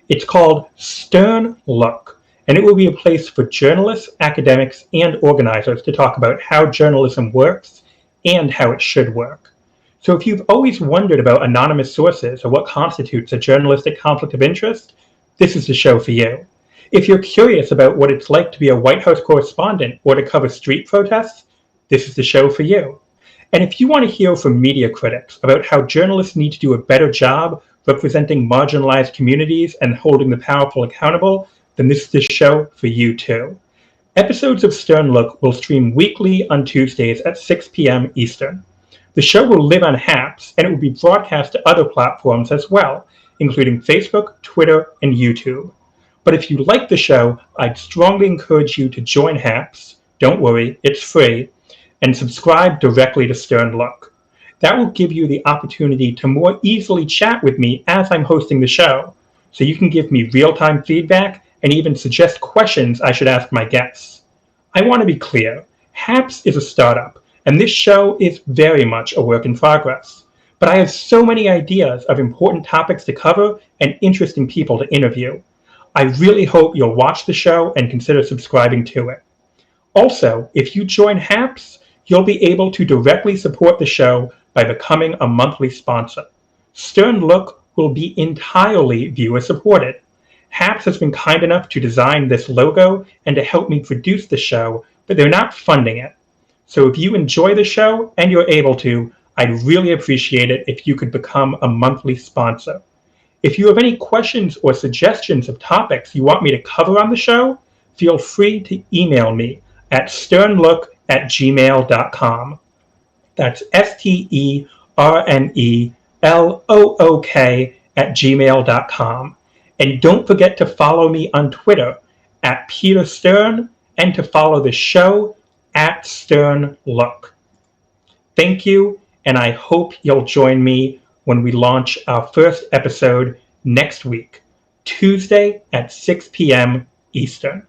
It's called Stern Look, and it will be a place for journalists, academics, and organizers to talk about how journalism works and how it should work. So if you've always wondered about anonymous sources or what constitutes a journalistic conflict of interest, this is the show for you. If you're curious about what it's like to be a White House correspondent or to cover street protests, this is the show for you. And if you want to hear from media critics about how journalists need to do a better job representing marginalized communities and holding the powerful accountable, then this is the show for you too. Episodes of Stern Look will stream weekly on Tuesdays at 6 p.m. Eastern. The show will live on HAPS, and it will be broadcast to other platforms as well, including Facebook, Twitter, and YouTube. But if you like the show, I'd strongly encourage you to join HAPS. Don't worry, it's free, and subscribe directly to Stern Look. That will give you the opportunity to more easily chat with me as I'm hosting the show, so you can give me real-time feedback and even suggest questions I should ask my guests. I want to be clear, HAPS is a startup, and this show is very much a work in progress. But I have so many ideas of important topics to cover and interesting people to interview. I really hope you'll watch the show and consider subscribing to it. Also, if you join HAPS, you'll be able to directly support the show by becoming a monthly sponsor. Stern Look will be entirely viewer-supported. HAPS has been kind enough to design this logo and to help me produce the show, but they're not funding it. So if you enjoy the show and you're able to, I'd really appreciate it if you could become a monthly sponsor. If you have any questions or suggestions of topics you want me to cover on the show, feel free to email me at sternlook@gmail.com. That's sternellook@gmail.com. And don't forget to follow me on Twitter at Peter Stern and to follow the show at Stern Look. Thank you, and I hope you'll join me when we launch our first episode next week, Tuesday at 6 p.m. Eastern.